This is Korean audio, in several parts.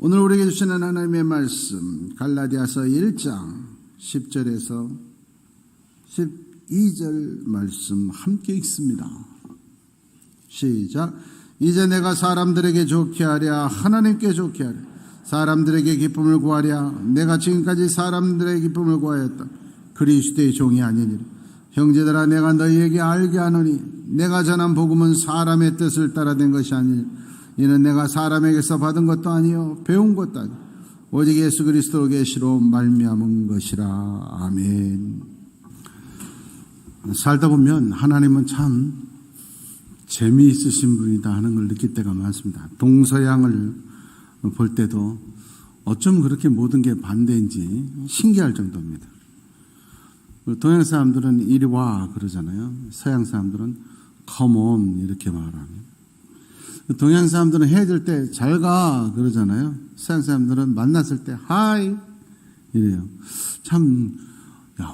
오늘 우리에게 주시는 하나님의 말씀 갈라디아서 1장 10절에서 12절 말씀 함께 읽습니다. 시작. 이제 내가 사람들에게 좋게 하랴 하나님께 좋게 하랴 사람들에게 기쁨을 구하랴 내가 지금까지 사람들의 기쁨을 구하였다. 그리스도의 종이 아니니라. 형제들아 내가 너희에게 알게 하노니 내가 전한 복음은 사람의 뜻을 따라 된 것이 아니니 이는 내가 사람에게서 받은 것도 아니요 배운 것도 아니요 오직 예수 그리스도 계시로 말미암은 것이라. 아멘. 살다 보면 하나님은 참 재미있으신 분이다 하는 걸 느낄 때가 많습니다. 동서양을 볼 때도 어쩜 그렇게 모든 게 반대인지 신기할 정도입니다. 동양 사람들은 이리 와 그러잖아요. 서양 사람들은 come on 이렇게 말합니다. 동양 사람들은 헤어질 때 잘 가 그러잖아요. 서양 사람들은 만났을 때 hi 이래요. 참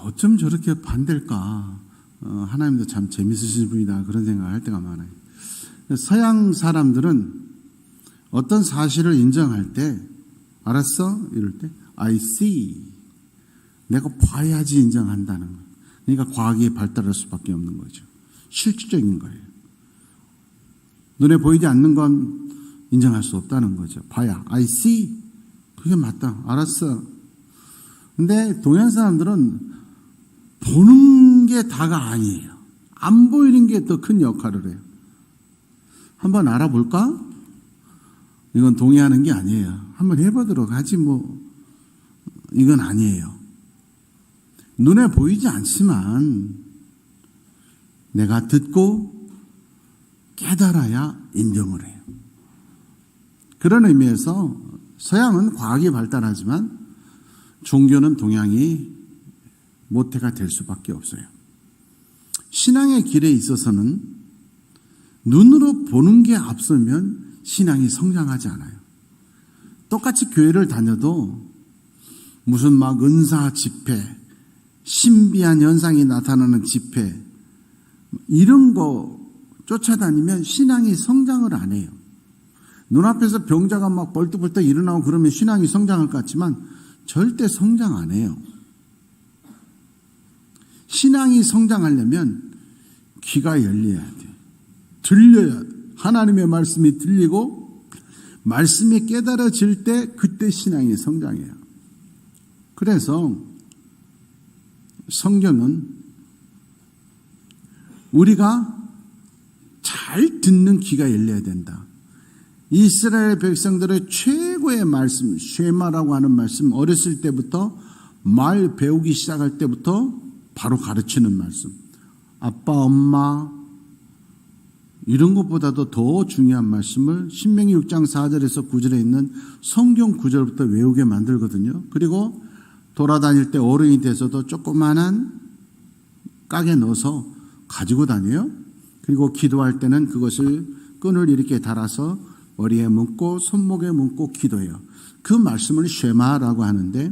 어쩜 저렇게 반대일까. 하나님도 참 재밌으신 분이다 그런 생각을 할 때가 많아요. 서양 사람들은 어떤 사실을 인정할 때 알았어? 이럴 때 I see 내가 봐야지 인정한다는 거예요. 그러니까 과학이 발달할 수밖에 없는 거죠. 실질적인 거예요. 눈에 보이지 않는 건 인정할 수 없다는 거죠. 봐야 I see 그게 맞다 알았어. 근데 동양 사람들은 보는 게 다가 아니에요. 안 보이는 게 더 큰 역할을 해요. 한번 알아볼까? 이건 동의하는 게 아니에요. 한번 해보도록 하지 뭐 이건 아니에요. 눈에 보이지 않지만 내가 듣고 깨달아야 인정을 해요. 그런 의미에서 서양은 과학이 발달하지만 종교는 동양이 모태가 될 수밖에 없어요. 신앙의 길에 있어서는 눈으로 보는 게 앞서면 신앙이 성장하지 않아요. 똑같이 교회를 다녀도 무슨 막 은사 집회, 신비한 현상이 나타나는 집회 이런 거 쫓아다니면 신앙이 성장을 안 해요. 눈앞에서 병자가 막 벌떡벌떡 일어나고 그러면 신앙이 성장할 것 같지만 절대 성장 안 해요. 신앙이 성장하려면 귀가 열려야 돼. 들려야 돼. 하나님의 말씀이 들리고 말씀이 깨달아질 때 그때 신앙이 성장해요. 그래서 성경은 우리가 잘 듣는 귀가 열려야 된다. 이스라엘 백성들의 최고의 말씀, 쉐마라고 하는 말씀, 어렸을 때부터 말 배우기 시작할 때부터 바로 가르치는 말씀. 아빠, 엄마 이런 것보다도 더 중요한 말씀을 신명기 6장 4절에서 9절에 있는 성경 구절부터 외우게 만들거든요. 그리고 돌아다닐 때 어른이 돼서도 조그만한 깍에 넣어서 가지고 다녀요. 그리고 기도할 때는 그것을 끈을 이렇게 달아서 머리에 묶고 손목에 묶고 기도해요. 그 말씀을 쉐마라고 하는데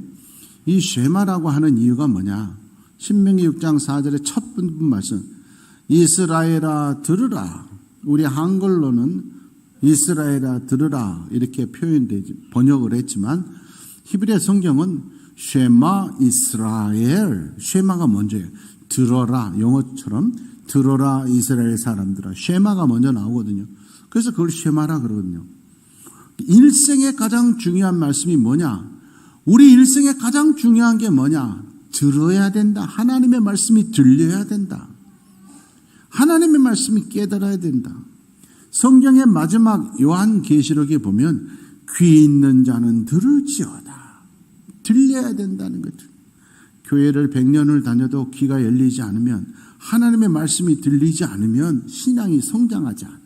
이 쉐마라고 하는 이유가 뭐냐? 신명기 6장 4절의 첫 부분 말씀 이스라엘아 들으라. 우리 한글로는 이스라엘아 들으라 이렇게 표현되지 번역을 했지만 히브리 성경은 쉐마 이스라엘 쉐마가 먼저예요. 들어라 영어처럼 들어라 이스라엘 사람들아 쉐마가 먼저 나오거든요. 그래서 그걸 쉐마라 그러거든요. 일생에 가장 중요한 말씀이 뭐냐? 우리 일생에 가장 중요한 게 뭐냐? 들어야 된다. 하나님의 말씀이 들려야 된다. 하나님의 말씀이 깨달아야 된다. 성경의 마지막 요한계시록에 보면 귀 있는 자는 들을지어다. 들려야 된다는 거죠. 교회를 100년을 다녀도 귀가 열리지 않으면 하나님의 말씀이 들리지 않으면 신앙이 성장하지 않아요.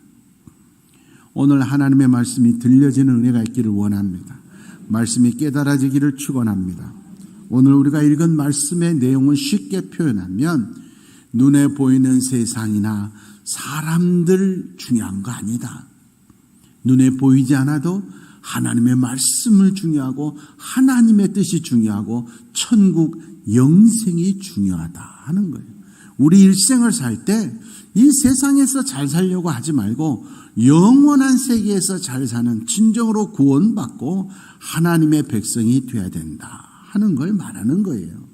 오늘 하나님의 말씀이 들려지는 은혜가 있기를 원합니다. 말씀이 깨달아지기를 축원합니다. 오늘 우리가 읽은 말씀의 내용을 쉽게 표현하면 눈에 보이는 세상이나 사람들 중요한 거 아니다. 눈에 보이지 않아도 하나님의 말씀을 중요하고 하나님의 뜻이 중요하고 천국 영생이 중요하다 하는 거예요. 우리 일생을 살 때 이 세상에서 잘 살려고 하지 말고 영원한 세계에서 잘 사는, 진정으로 구원받고 하나님의 백성이 되어야 된다 하는 걸 말하는 거예요.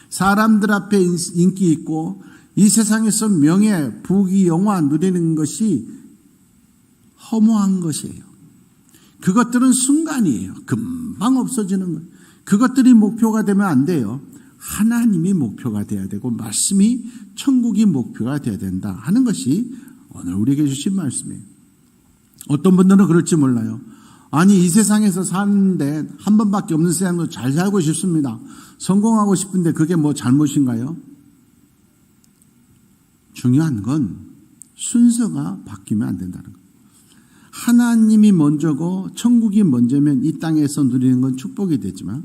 사람들 앞에 인기 있고 이 세상에서 명예, 부귀, 영화 누리는 것이 허무한 것이에요. 그것들은 순간이에요. 금방 없어지는 거예요. 그것들이 목표가 되면 안 돼요. 하나님이 목표가 돼야 되고 말씀이 천국이 목표가 돼야 된다 하는 것이 오늘 우리에게 주신 말씀이에요. 어떤 분들은 그럴지 몰라요. 아니, 이 세상에서 사는데 한 번밖에 없는 세상도 잘 살고 싶습니다. 성공하고 싶은데 그게 뭐 잘못인가요? 중요한 건 순서가 바뀌면 안 된다는 거예요. 하나님이 먼저고 천국이 먼저면 이 땅에서 누리는 건 축복이 되지만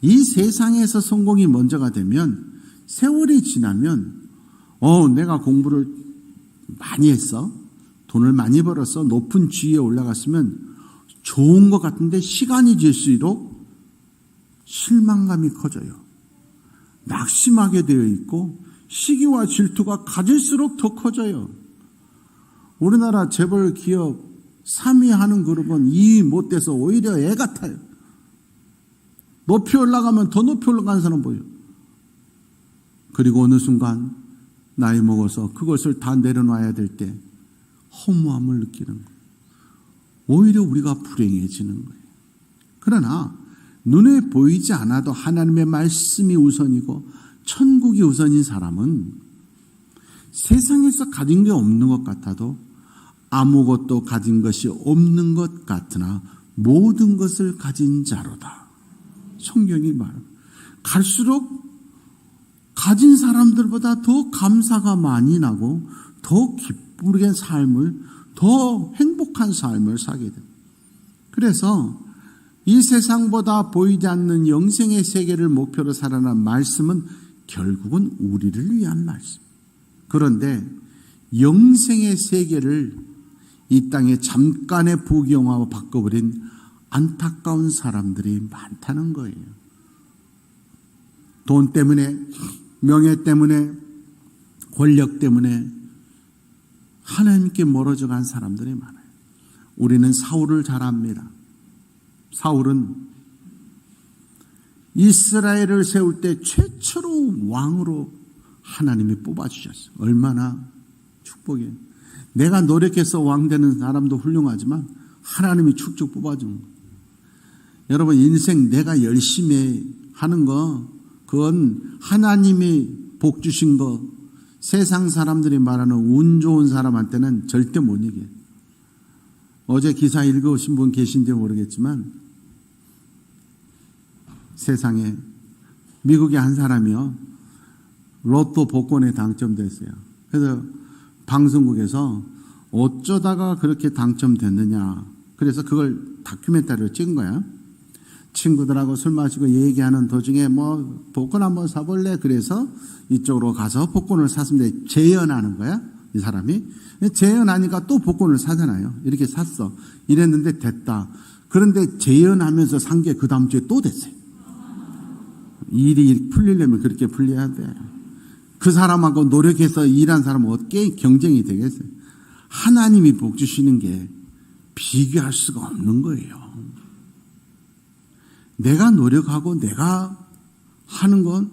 이 세상에서 성공이 먼저가 되면 세월이 지나면 내가 공부를 많이 했어, 돈을 많이 벌었어, 높은 지위에 올라갔으면 좋은 것 같은데 시간이 질수록 실망감이 커져요. 낙심하게 되어 있고 시기와 질투가 가질수록 더 커져요. 우리나라 재벌 기업 3위 하는 그룹은 2위 못 돼서 오히려 애 같아요. 높이 올라가면 더 높이 올라가는 사람 보여요. 그리고 어느 순간 나이 먹어서 그것을 다 내려놔야 될 때 허무함을 느끼는 거예요. 오히려 우리가 불행해지는 거예요. 그러나 눈에 보이지 않아도 하나님의 말씀이 우선이고 천국이 우선인 사람은 세상에서 가진 게 없는 것 같아도 아무것도 가진 것이 없는 것 같으나 모든 것을 가진 자로다. 성경이 말합니다. 갈수록 가진 사람들보다 더 감사가 많이 나고 더 기쁘게 삶을, 더 행복한 삶을 살게 됩니다. 그래서 이 세상보다 보이지 않는 영생의 세계를 목표로 살아난 말씀은 결국은 우리를 위한 말씀. 그런데 영생의 세계를 이 땅에 잠깐의 부귀영화로 바꿔버린 안타까운 사람들이 많다는 거예요. 돈 때문에, 명예 때문에, 권력 때문에 하나님께 멀어져 간 사람들이 많아요. 우리는 사울을 잘 압니다. 사울은 이스라엘을 세울 때 최초로 왕으로 하나님이 뽑아주셨어요. 얼마나 축복이에요. 내가 노력해서 왕 되는 사람도 훌륭하지만 하나님이 축적 뽑아준 거예요. 여러분, 인생 내가 열심히 하는 거, 그건 하나님이 복 주신 거, 세상 사람들이 말하는 운 좋은 사람한테는 절대 못 이겨요. 어제 기사 읽으신 분 계신지 모르겠지만 세상에 미국의 한 사람이요, 로또 복권에 당첨됐어요. 그래서 방송국에서 어쩌다가 그렇게 당첨됐느냐, 그래서 그걸 다큐멘터리로 찍은 거야. 친구들하고 술 마시고 얘기하는 도중에 복권 한번 사볼래? 그래서 이쪽으로 가서 복권을 샀는데 재연하는 거야, 이 사람이. 재연하니까 또 복권을 사잖아요. 이렇게 샀어. 이랬는데 됐다. 그런데 재연하면서 산 게 그 다음 주에 또 됐어요. 일이 풀리려면 그렇게 풀려야 돼. 그 사람하고 노력해서 일한 사람은 어떻게 경쟁이 되겠어요? 하나님이 복 주시는 게 비교할 수가 없는 거예요. 내가 노력하고 내가 하는 건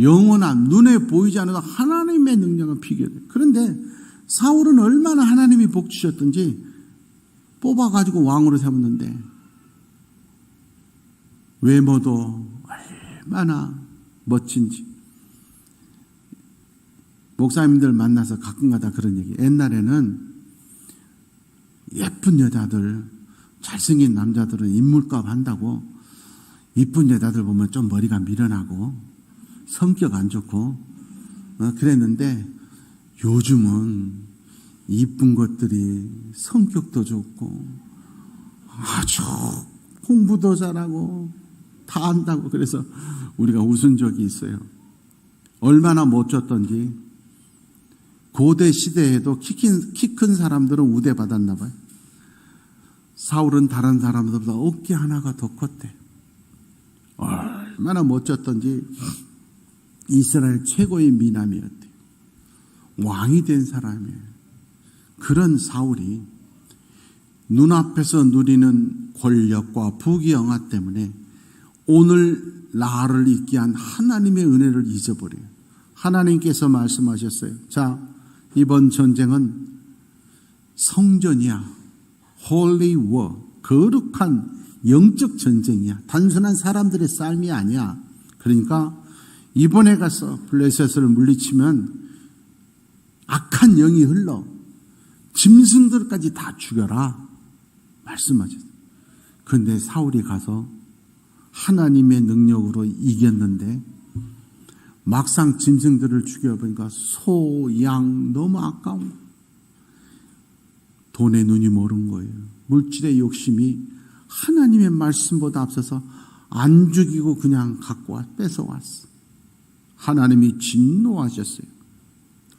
영원한, 눈에 보이지 않아도 하나님의 능력은 비교돼요. 그런데 사울은 얼마나 하나님이 복 주셨던지 뽑아가지고 왕으로 세웠는데 외모도 얼마나 멋진지. 목사님들 만나서 가끔가다 그런 얘기. 옛날에는 예쁜 여자들, 잘생긴 남자들은 인물값 한다고 이쁜 여자들 보면 좀 머리가 미련하고 성격 안 좋고 그랬는데 요즘은 이쁜 것들이 성격도 좋고 아주 공부도 잘하고 다 안다고. 그래서 우리가 웃은 적이 있어요. 얼마나 멋졌던지. 고대 시대에도 키 큰 사람들은 우대 받았나 봐요. 사울은 다른 사람들보다 어깨 하나가 더 컸대. 얼마나 멋졌던지 이스라엘 최고의 미남이었대. 왕이 된 사람이에요. 그런 사울이 눈앞에서 누리는 권력과 부귀영화 때문에 오늘 나를 있게 한 하나님의 은혜를 잊어버려요. 하나님께서 말씀하셨어요. 자, 이번 전쟁은 성전이야. Holy War. 거룩한 영적 전쟁이야. 단순한 사람들의 싸움이 아니야. 그러니까 이번에 가서 블레셋을 물리치면 악한 영이 흘러 짐승들까지 다 죽여라 말씀하셨어요. 그런데 사울이 가서 하나님의 능력으로 이겼는데 막상 짐승들을 죽여보니까 소, 양 너무 아까운 거예요. 돈에 눈이 멀은 거예요. 물질의 욕심이 하나님의 말씀보다 앞서서 안 죽이고 그냥 갖고 뺏어왔어. 하나님이 진노하셨어요.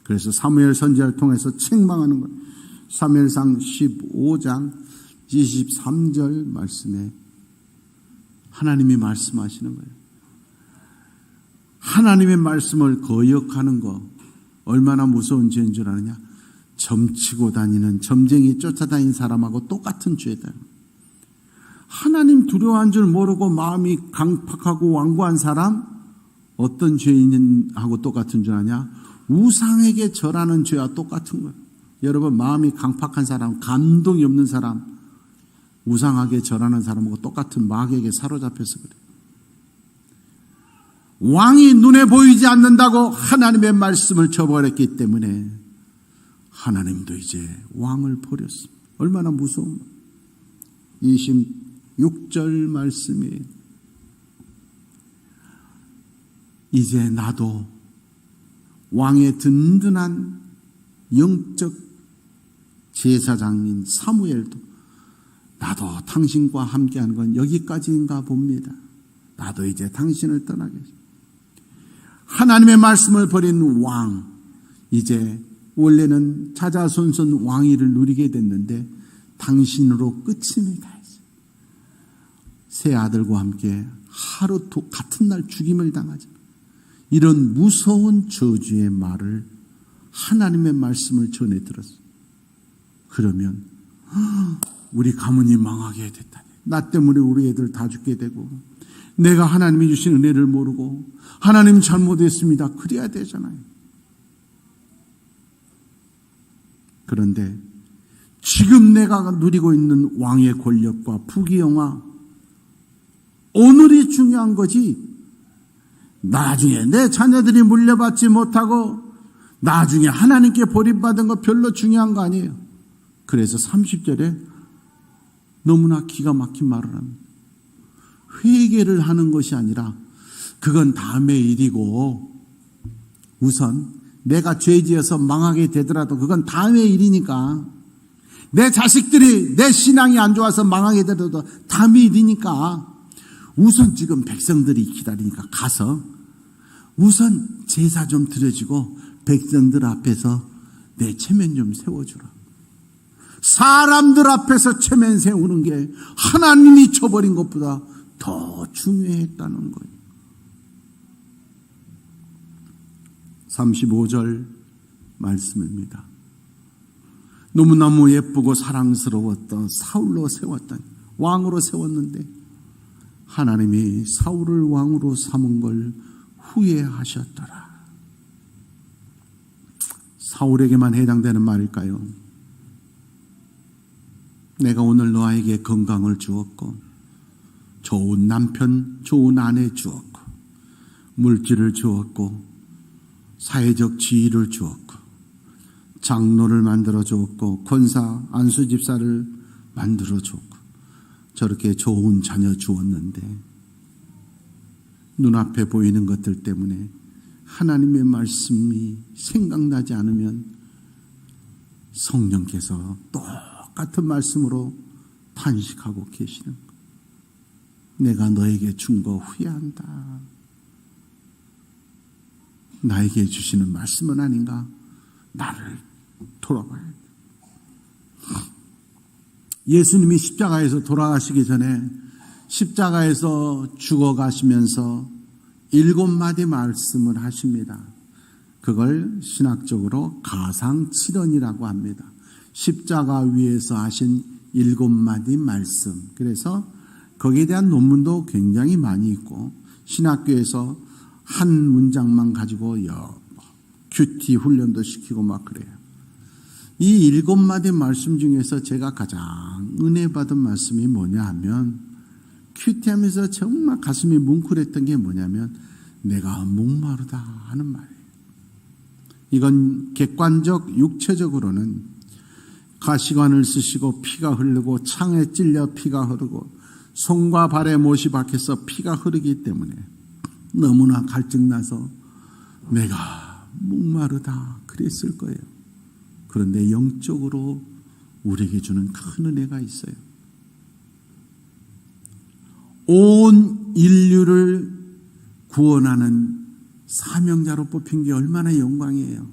그래서 사무엘 선지자를 통해서 책망하는 거예요. 사무엘상 15장 23절 말씀에 하나님이 말씀하시는 거예요. 하나님의 말씀을 거역하는 거 얼마나 무서운 죄인 줄 아느냐? 점치고 다니는 점쟁이 쫓아다니는 사람하고 똑같은 죄다. 하나님 두려워한 줄 모르고 마음이 강팍하고 완고한 사람 어떤 죄인하고 똑같은 줄 아냐? 우상에게 절하는 죄와 똑같은 거예요. 여러분 마음이 강팍한 사람, 감동이 없는 사람, 우상하게 절하는 사람하고 똑같은 마귀에게 사로잡혀서 그래요. 왕이 눈에 보이지 않는다고 하나님의 말씀을 저버렸기 때문에 하나님도 이제 왕을 버렸습니다. 얼마나 무서운 26절 말씀이에요. 이제 나도 왕의 든든한 영적 제사장인 사무엘도 나도 당신과 함께하는 건 여기까지인가 봅니다. 나도 이제 당신을 떠나겠습니다. 하나님의 말씀을 버린 왕, 이제 원래는 자자손손 왕위를 누리게 됐는데 당신으로 끝입니다. 세 아들과 함께 하루 같은 날 죽임을 당하죠. 이런 무서운 저주의 말을 하나님의 말씀을 전해 들었어요. 그러면 우리 가문이 망하게 됐다니. 나 때문에 우리 애들 다 죽게 되고 내가 하나님이 주신 은혜를 모르고 하나님 잘못했습니다. 그래야 되잖아요. 그런데 지금 내가 누리고 있는 왕의 권력과 부귀영화 오늘이 중요한 거지 나중에 내 자녀들이 물려받지 못하고 나중에 하나님께 버림받은 거 별로 중요한 거 아니에요. 그래서 30절에 너무나 기가 막힌 말을 합니다. 회개를 하는 것이 아니라 그건 다음의 일이고 우선 내가 죄지어서 망하게 되더라도 그건 다음의 일이니까 내 자식들이 내 신앙이 안 좋아서 망하게 되더라도 다음의 일이니까 우선 지금 백성들이 기다리니까 가서 우선 제사 좀 드려주고 백성들 앞에서 내 체면 좀 세워주라. 사람들 앞에서 체면 세우는 게 하나님이 쳐버린 것보다 더 중요했다는 거예요. 35절 말씀입니다. 너무너무 예쁘고 사랑스러웠던 사울로 세웠던 왕으로 세웠는데 하나님이 사울을 왕으로 삼은 걸 후회하셨더라. 사울에게만 해당되는 말일까요? 내가 오늘 너에게 건강을 주었고 좋은 남편, 좋은 아내 주었고 물질을 주었고 사회적 지위를 주었고 장로를 만들어 주었고 권사, 안수 집사를 만들어 주었고 저렇게 좋은 자녀 주었는데 눈앞에 보이는 것들 때문에 하나님의 말씀이 생각나지 않으면 성령께서 똑같은 말씀으로 탄식하고 계시는 거예요. 내가 너에게 준 거 후회한다. 나에게 주시는 말씀은 아닌가? 나를 돌아봐야 돼. 예수님이 십자가에서 돌아가시기 전에 십자가에서 죽어가시면서 7마디 말씀을 하십니다. 그걸 신학적으로 가상칠언이라고 합니다. 십자가 위에서 하신 7마디 말씀. 그래서 거기에 대한 논문도 굉장히 많이 있고 신학교에서 한 문장만 가지고 큐티 훈련도 시키고 막 그래요. 이 7마디 말씀 중에서 제가 가장 은혜 받은 말씀이 뭐냐 하면 큐티하면서 정말 가슴이 뭉클했던 게 뭐냐면 내가 목마르다 하는 말이에요. 이건 객관적 육체적으로는 가시관을 쓰시고 피가 흐르고 창에 찔려 피가 흐르고 손과 발에 못이 박혀서 피가 흐르기 때문에 너무나 갈증나서 내가 목마르다 그랬을 거예요. 그런데 영적으로 우리에게 주는 큰 은혜가 있어요. 온 인류를 구원하는 사명자로 뽑힌 게 얼마나 영광이에요.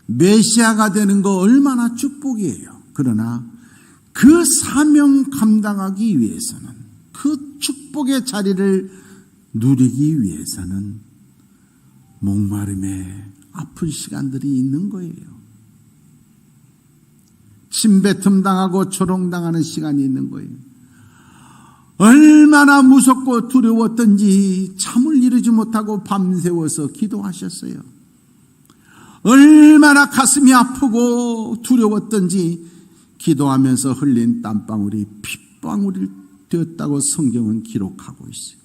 메시아가 되는 거 얼마나 축복이에요. 그러나 그 사명 감당하기 위해서는, 그 축복의 자리를 누리기 위해서는 목마름에 아픈 시간들이 있는 거예요. 침뱉음 당하고 조롱당하는 시간이 있는 거예요. 얼마나 무섭고 두려웠던지 잠을 이루지 못하고 밤새워서 기도하셨어요. 얼마나 가슴이 아프고 두려웠던지 기도하면서 흘린 땀방울이 핏방울이 되었다고 성경은 기록하고 있어요.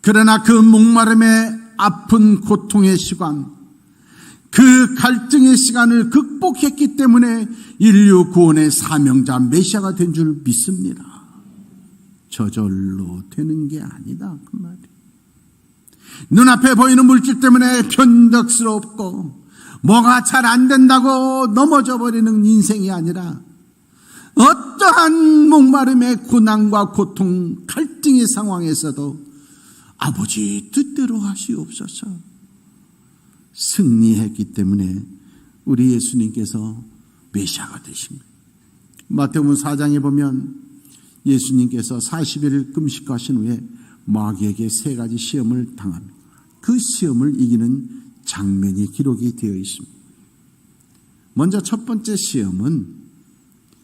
그러나 그 목마름의 아픈 고통의 시간, 그 갈증의 시간을 극복했기 때문에 인류 구원의 사명자 메시아가 된 줄 믿습니다. 저절로 되는 게 아니다 그 말이에요. 눈앞에 보이는 물질 때문에 변덕스럽고 뭐가 잘 안 된다고 넘어져 버리는 인생이 아니라 어떠한 목마름의 고난과 고통, 갈등의 상황에서도 아버지 뜻대로 하시옵소서 승리했기 때문에 우리 예수님께서 메시아가 되신 거예요. 마태복음 4장에 보면 예수님께서 40일 금식하신 후에 마귀에게 3가지 시험을 당합니다. 그 시험을 이기는 장면이 기록이 되어 있습니다. 먼저 첫 번째 시험은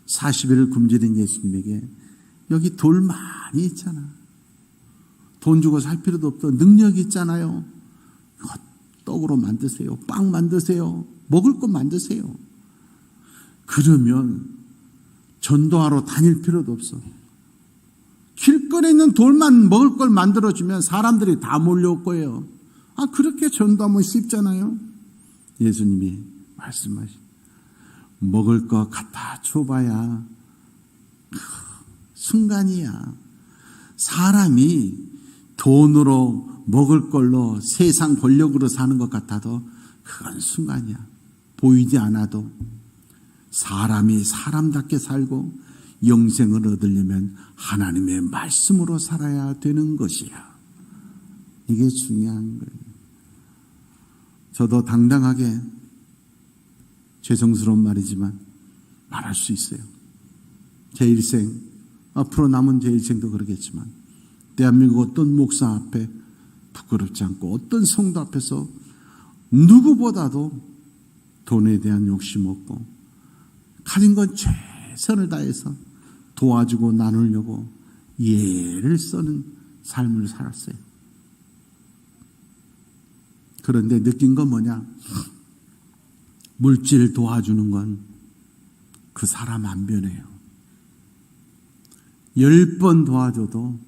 40일을 굶주린 예수님에게 여기 돌 많이 있잖아. 돈 주고 살 필요도 없어. 능력 있잖아요. 떡으로 만드세요. 빵 만드세요. 먹을 것 만드세요. 그러면 전도하러 다닐 필요도 없어. 길거리에 있는 돌만 먹을 걸 만들어주면 사람들이 다 몰려올 거예요. 그렇게 전도하면 쉽잖아요. 예수님이 말씀하시죠. 먹을 거 갖다 줘봐야 순간이야. 사람이 돈으로 먹을 걸로 세상 권력으로 사는 것 같아도 그건 순간이야. 보이지 않아도 사람이 사람답게 살고 영생을 얻으려면 하나님의 말씀으로 살아야 되는 것이야. 이게 중요한 거예요. 저도 당당하게 죄송스러운 말이지만 말할 수 있어요. 제 일생, 앞으로 남은 제 일생도 그러겠지만 대한민국 어떤 목사 앞에 부끄럽지 않고 어떤 성도 앞에서 누구보다도 돈에 대한 욕심 없고 가진 건 최선을 다해서 도와주고 나누려고 예를 써는 삶을 살았어요. 그런데 느낀 건 뭐냐? 물질 도와주는 건 그 사람 안 변해요. 10번 도와줘도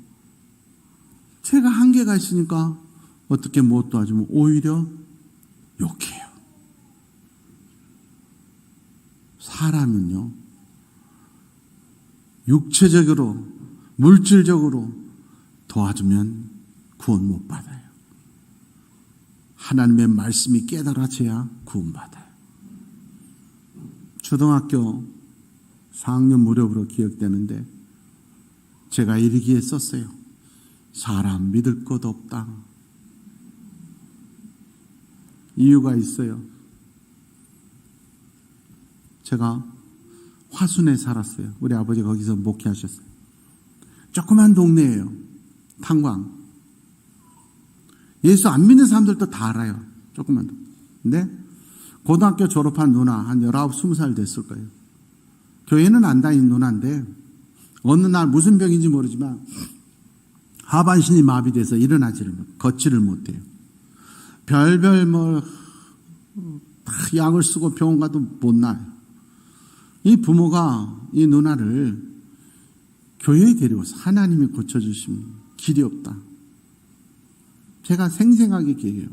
제가 한계가 있으니까 어떻게 못 도와주면 오히려 욕해요. 사람은요, 육체적으로, 물질적으로 도와주면 구원 못 받아요. 하나님의 말씀이 깨달아져야 구원받아요. 초등학교 4학년 무렵으로 기억되는데 제가 일기에 썼어요. 사람 믿을 것 없다. 이유가 있어요. 제가 화순에 살았어요. 우리 아버지 거기서 목회하셨어요. 조그만 동네예요. 탄광. 예수 안 믿는 사람들도 다 알아요. 조금만 더. 근데 고등학교 졸업한 누나 한 19, 20살 됐을 거예요. 교회는 안 다니는 누나인데 어느 날 무슨 병인지 모르지만 하반신이 마비돼서 걷지를 못해요. 별별 약을 쓰고 병원 가도 못 나요. 이 부모가 이 누나를 교회에 데려와서 하나님이 고쳐주시면 길이 없다. 제가 생생하게 얘기해요.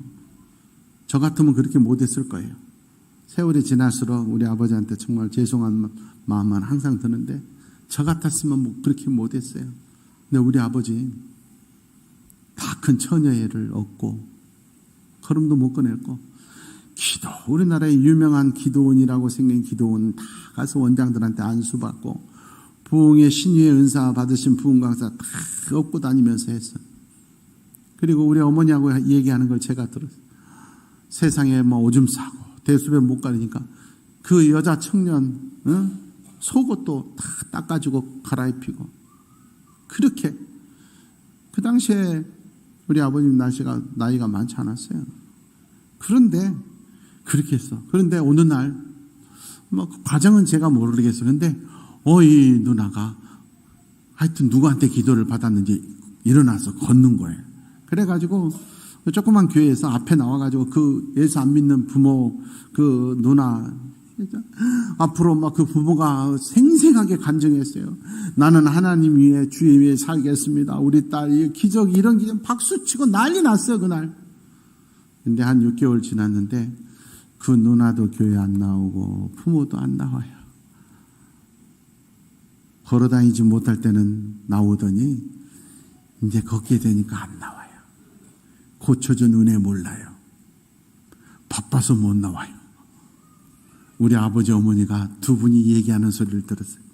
저 같으면 그렇게 못했을 거예요. 세월이 지날수록 우리 아버지한테 정말 죄송한 마음은 항상 드는데 저 같았으면 그렇게 못했어요. 근데 우리 아버지 다 큰 처녀애를 얻고 걸음도 못 꺼냈고 우리나라의 유명한 기도원이라고 생긴 기도원 다 가서 원장들한테 안수받고 부흥의 신유의 은사 받으신 부흥 강사 다 얻고 다니면서 했어요. 그리고 우리 어머니하고 얘기하는 걸 제가 들었어요. 세상에 오줌 싸고 대수변 못 가리니까 그 여자 청년 속옷도 다 닦아주고 갈아입히고 그렇게 그 당시에 우리 아버님 나이가 많지 않았어요. 그런데 그렇게 했어. 그런데 어느 날 과정은 제가 모르겠어요. 그런데 이 누나가 하여튼 누구한테 기도를 받았는지 일어나서 걷는 거예요. 그래가지고 조그만 교회에서 앞에 나와가지고 그 예수 안 믿는 부모 그 누나 앞으로 그 부모가 생생하게 간증했어요. 나는 하나님 위에 주의 위에 살겠습니다. 우리 딸 기적 이런 기적 박수치고 난리 났어요 그날. 근데 한 6개월 지났는데 그 누나도 교회 안 나오고 부모도 안 나와요. 걸어다니지 못할 때는 나오더니 이제 걷게 되니까 안 나와요. 고쳐준 은혜 몰라요. 바빠서 못 나와요. 우리 아버지 어머니가 두 분이 얘기하는 소리를 들었어요.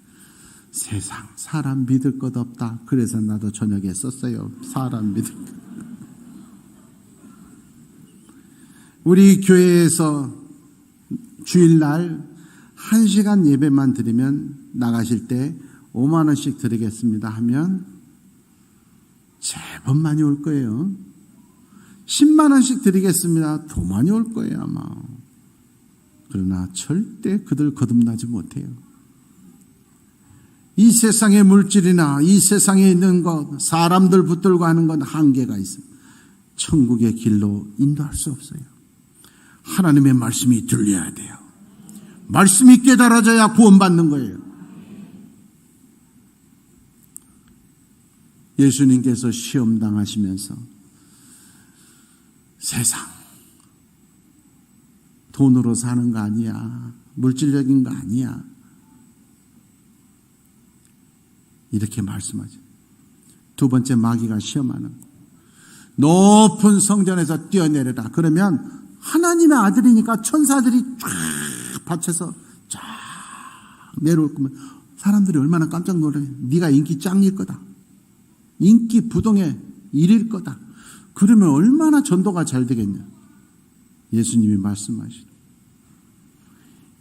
세상 사람 믿을 것 없다. 그래서 나도 저녁에 썼어요. 사람 믿을 것. 우리 교회에서 주일날 1시간 예배만 드리면 나가실 때 5만 원씩 드리겠습니다 하면 제법 많이 올 거예요. 10만 원씩 드리겠습니다. 더 많이 올 거예요 아마. 그러나 절대 그들 거듭나지 못해요. 이 세상의 물질이나 이 세상에 있는 것, 사람들 붙들고 하는 건 한계가 있어요. 천국의 길로 인도할 수 없어요. 하나님의 말씀이 들려야 돼요. 말씀이 깨달아져야 구원받는 거예요. 예수님께서 시험 당하시면서 세상 돈으로 사는 거 아니야. 물질적인 거 아니야. 이렇게 말씀하죠. 두 번째 마귀가 시험하는 거. 높은 성전에서 뛰어내려라. 그러면 하나님의 아들이니까 천사들이 쫙 받쳐서 쫙 내려올 거면 사람들이 얼마나 깜짝 놀라요. 네가 인기 짱일 거다. 인기 부동의 일일 거다. 그러면 얼마나 전도가 잘 되겠냐. 예수님이 말씀하시죠.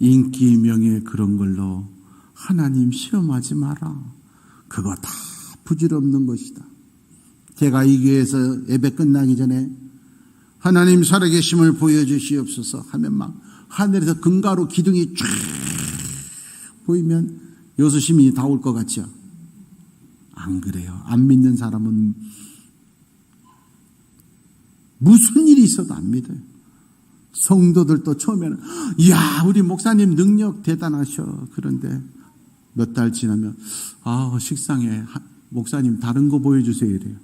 인기, 명예 그런 걸로 하나님 시험하지 마라. 그거 다 부질없는 것이다. 제가 이 교회에서 예배 끝나기 전에 하나님 살아계심을 보여주시옵소서 하면 막 하늘에서 금가루 기둥이 쫙 보이면 여수시민이 다 올 것 같죠? 안 그래요. 안 믿는 사람은 무슨 일이 있어도 안 믿어요. 성도들도 처음에는 이야 우리 목사님 능력 대단하셔. 그런데 몇 달 지나면 식상해. 목사님 다른 거 보여주세요 이래요.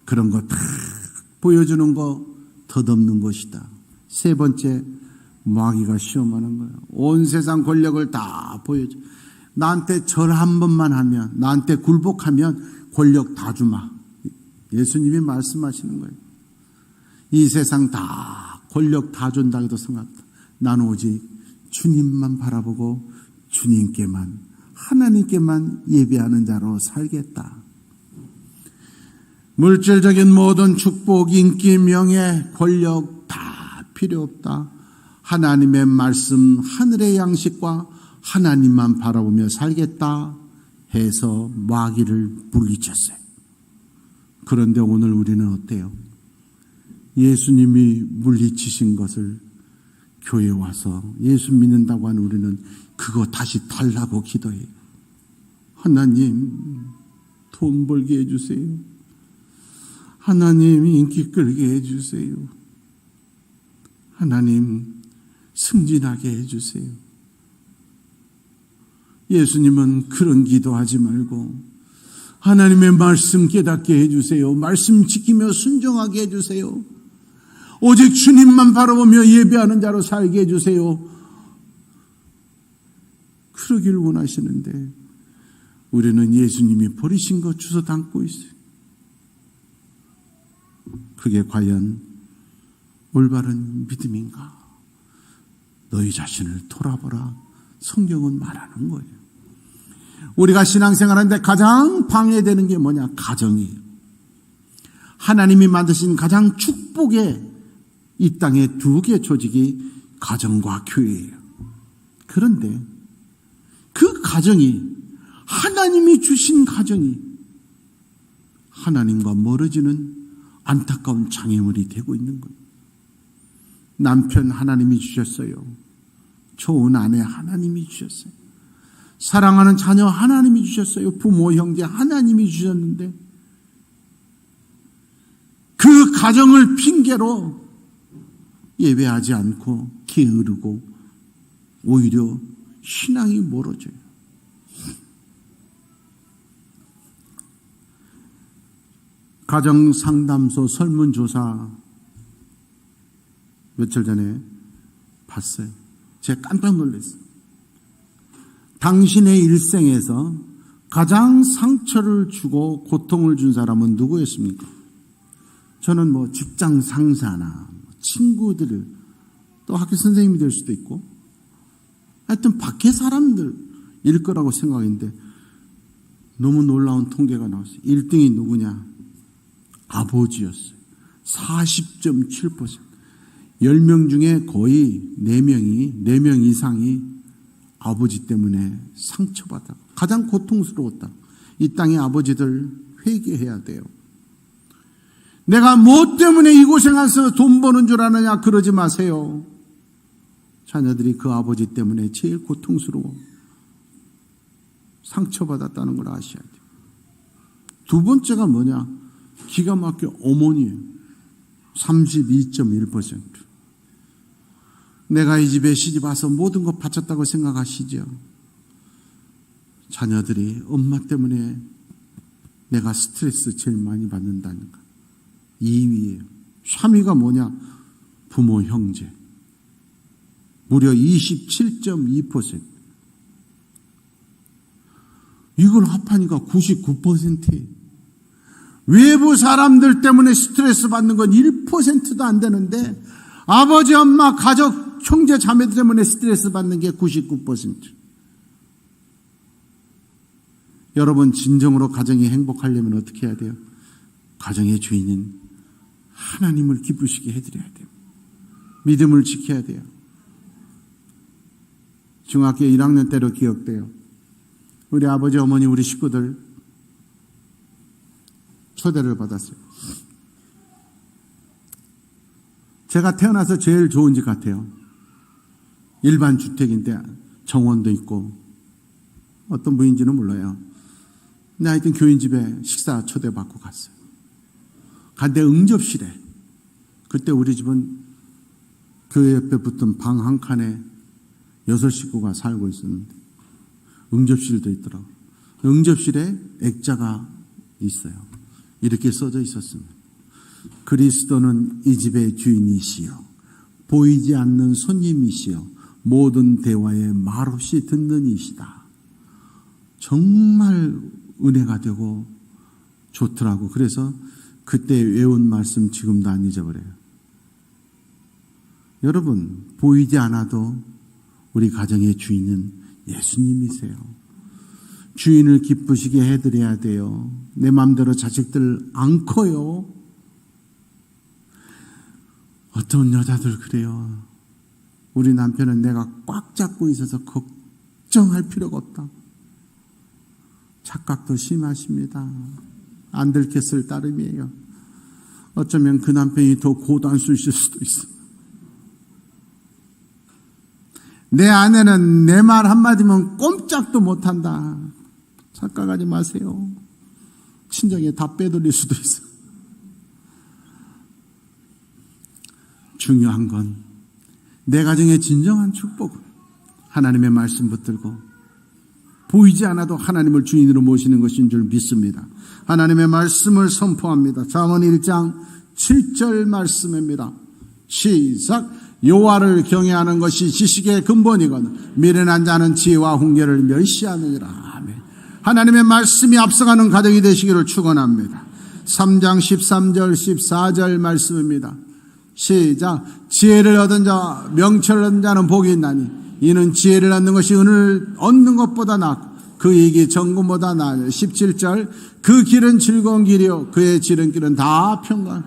그런 거 다 보여주는 거 덧없는 것이다. 세 번째 마귀가 시험하는 거예요. 온 세상 권력을 다 보여줘. 나한테 절 한 번만 하면 나한테 굴복하면 권력 다 주마. 예수님이 말씀하시는 거예요. 이 세상 다 권력 다 준다 해도 상관없다. 나는 오직 주님만 바라보고 주님께만 하나님께만 예배하는 자로 살겠다. 물질적인 모든 축복, 인기, 명예, 권력 다 필요 없다. 하나님의 말씀, 하늘의 양식과 하나님만 바라보며 살겠다 해서 마귀를 물리쳤어요. 그런데 오늘 우리는 어때요? 예수님이 물리치신 것을 교회에 와서 예수 믿는다고 하는 우리는 그거 다시 달라고 기도해요. 하나님, 돈 벌게 해주세요. 하나님, 인기 끌게 해주세요. 하나님, 승진하게 해주세요. 예수님은 그런 기도하지 말고 하나님의 말씀 깨닫게 해주세요. 말씀 지키며 순종하게 해주세요. 오직 주님만 바라보며 예배하는 자로 살게 해주세요. 그러길 원하시는데 우리는 예수님이 버리신 것 주워 담고 있어요. 그게 과연 올바른 믿음인가? 너희 자신을 돌아보라. 성경은 말하는 거예요. 우리가 신앙생활하는데 가장 방해되는 게 뭐냐? 가정이에요. 하나님이 만드신 가장 축복의 이 땅의 두 개 조직이 가정과 교회예요. 그런데 그 가정이 하나님이 주신 가정이 하나님과 멀어지는 안타까운 장애물이 되고 있는 거예요. 남편 하나님이 주셨어요. 좋은 아내 하나님이 주셨어요. 사랑하는 자녀 하나님이 주셨어요. 부모, 형제 하나님이 주셨는데 그 가정을 핑계로 예배하지 않고 게으르고 오히려 신앙이 멀어져요. 가정상담소 설문조사 며칠 전에 봤어요. 제가 깜짝 놀랐어요. 당신의 일생에서 가장 상처를 주고 고통을 준 사람은 누구였습니까? 저는 직장 상사나 친구들, 또 학교 선생님이 될 수도 있고 하여튼 밖에 사람들일 거라고 생각했는데 너무 놀라운 통계가 나왔어요. 1등이 누구냐? 아버지였어요. 40.7%. 10명 중에 거의 4명 이상이 아버지 때문에 상처받아. 가장 고통스러웠다. 이 땅의 아버지들 회개해야 돼요. 내가 뭐 때문에 이 고생해서 돈 버는 줄 아느냐 그러지 마세요. 자녀들이 그 아버지 때문에 제일 고통스러워. 상처받았다는 걸 아셔야 돼요. 두 번째가 뭐냐? 기가 막혀 어머니예요. 32.1%. 내가 이 집에 시집 와서 모든 것 바쳤다고 생각하시죠? 자녀들이 엄마 때문에 내가 스트레스 제일 많이 받는다니까. 2위예요. 3위가 뭐냐? 부모, 형제. 무려 27.2%. 이걸 합하니까 99%예요. 외부 사람들 때문에 스트레스 받는 건 1%도 안 되는데 아버지, 엄마, 가족, 형제, 자매 때문에 스트레스 받는 게 99%. 여러분 진정으로 가정이 행복하려면 어떻게 해야 돼요? 가정의 주인인 하나님을 기쁘시게 해드려야 돼요. 믿음을 지켜야 돼요. 중학교 1학년 때로 기억돼요. 우리 아버지, 어머니, 우리 식구들 초대를 받았어요. 제가 태어나서 제일 좋은 집 같아요. 일반 주택인데 정원도 있고 어떤 부인지는 몰라요. 근데 하여튼 교인집에 식사 초대받고 갔어요. 간데 응접실에, 그때 우리 집은 교회 옆에 붙은 방 한 칸에 6식구가 살고 있었는데 응접실도 있더라고요. 응접실에 액자가 있어요. 이렇게 써져 있었습니다. 그리스도는 이 집의 주인이시여, 보이지 않는 손님이시여, 모든 대화에 말없이 듣는 이시다. 정말 은혜가 되고 좋더라고. 그래서 그때 외운 말씀 지금도 안 잊어버려요. 여러분, 보이지 않아도 우리 가정의 주인은 예수님이세요. 주인을 기쁘시게 해드려야 돼요. 내 마음대로 자식들 안 커요. 어떤 여자들 그래요. 우리 남편은 내가 꽉 잡고 있어서 걱정할 필요가 없다. 착각도 심하십니다. 안 들켰을 따름이에요. 어쩌면 그 남편이 더 고단수일 수도 있어. 내 아내는 내 말 한마디면 꼼짝도 못한다. 착각하지 마세요. 친정에 다 빼돌릴 수도 있어. 중요한 건 내 가정의 진정한 축복은 하나님의 말씀 붙들고 보이지 않아도 하나님을 주인으로 모시는 것인 줄 믿습니다. 하나님의 말씀을 선포합니다. 잠언 1장 7절 말씀입니다. 시작. 여호와를 경외하는 것이 지식의 근본이거든 미련한 자는 지혜와 훈계를 멸시하느니라. 아멘. 하나님의 말씀이 앞서가는 가정이 되시기를 축원합니다. 3장 13절 14절 말씀입니다. 시작. 지혜를 얻은 자 명철을 얻은 자는 복이 있나니 이는 지혜를 얻는 것이 은을 얻는 것보다 낫고 그 이익이 정금보다 나아요. 17절. 그 길은 즐거운 길이요 그의 지름길은 다 평강.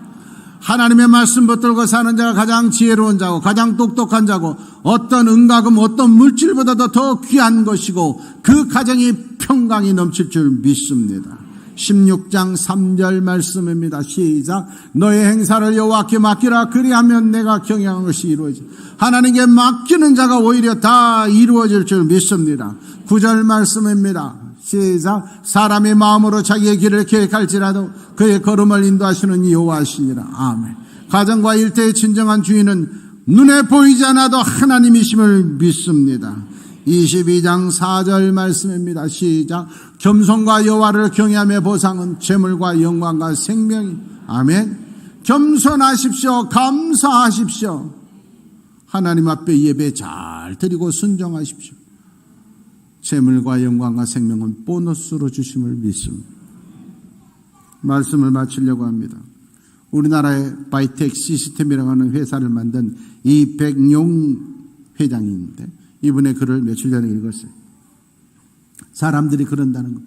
하나님의 말씀 붙들고 사는 자가 가장 지혜로운 자고 가장 똑똑한 자고 어떤 은가금 어떤 물질보다도 더 귀한 것이고 그 가정이 평강이 넘칠 줄 믿습니다. 16장 3절 말씀입니다. 시작. 너의 행사를 여호와께 맡기라. 그리하면 내가 경영한 것이 이루어져. 하나님께 맡기는 자가 오히려 다 이루어질 줄 믿습니다. 9절 말씀입니다. 시작. 사람이 마음으로 자기의 길을 계획할지라도 그의 걸음을 인도하시는 여호와시니라. 아멘. 가정과 일터의 진정한 주인은 눈에 보이지 않아도 하나님이심을 믿습니다. 22장 4절 말씀입니다. 시작. 겸손과 여호와를 경외함의 보상은 재물과 영광과 생명이. 아멘. 겸손하십시오. 감사하십시오. 하나님 앞에 예배 잘 드리고 순종하십시오. 재물과 영광과 생명은 보너스로 주심을 믿습니다. 말씀을 마치려고 합니다. 우리나라의 바이텍 시스템이라고 하는 회사를 만든 이백용 회장인데 이분의 글을 며칠 전에 읽었어요. 사람들이 그런다는 거.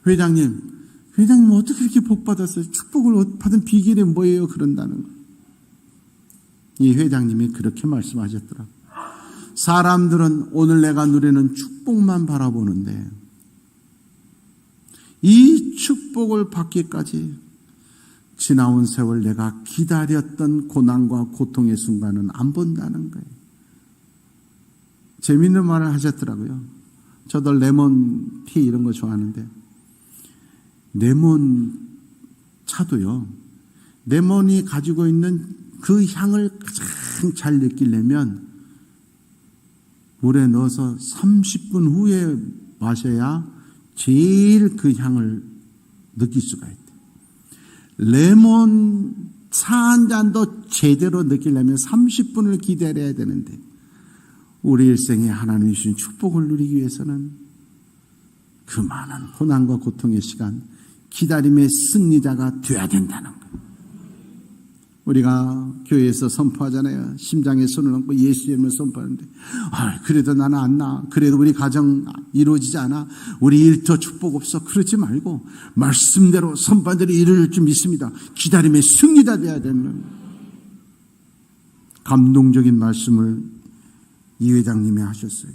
회장님 어떻게 이렇게 복 받았어요? 축복을 받은 비결이 뭐예요? 그런다는 거. 이 회장님이 그렇게 말씀하셨더라고요. 사람들은 오늘 내가 누리는 축복만 바라보는데 이 축복을 받기까지 지나온 세월 내가 기다렸던 고난과 고통의 순간은 안 본다는 거예요. 재밌는 말을 하셨더라고요. 저도 레몬티 이런 거 좋아하는데 레몬 차도요. 레몬이 가지고 있는 그 향을 가장 잘 느끼려면 물에 넣어서 30분 후에 마셔야 제일 그 향을 느낄 수가 있대. 레몬 차 한 잔도 제대로 느끼려면 30분을 기다려야 되는데 우리 일생에 하나님이 주신 축복을 누리기 위해서는 그 많은 고난과 고통의 시간, 기다림의 승리자가 되어야 된다는 거예요. 우리가 교회에서 선포하잖아요. 심장에 손을 얹고 예수 이름을 선포하는데 그래도 나는 안 나. 그래도 우리 가정 이루어지지 않아. 우리 일터 축복 없어. 그러지 말고 말씀대로 선반대로 이룰 줄 믿습니다. 기다림의 승리자 되어야 되는 감동적인 말씀을 이 회장님이 하셨어요.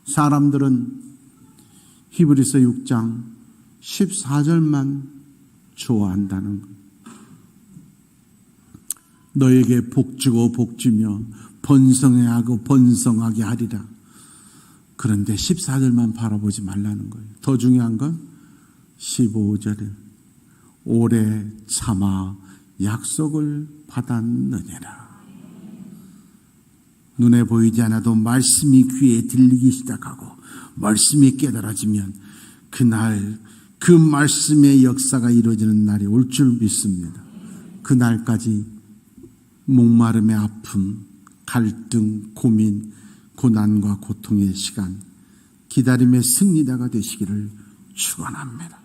사람들은 히브리서 6장 14절만 좋아한다는 거예요. 너에게 복주고 복주며 번성하고 번성하게 하리라. 그런데 14절만 바라보지 말라는 거예요. 더 중요한 건 15절에 오래 참아 약속을 받았느니라. 눈에 보이지 않아도 말씀이 귀에 들리기 시작하고 말씀이 깨달아지면 그날 그 말씀의 역사가 이루어지는 날이 올 줄 믿습니다. 그날까지 목마름의 아픔, 갈등, 고민, 고난과 고통의 시간, 기다림의 승리자가 되시기를 축원합니다.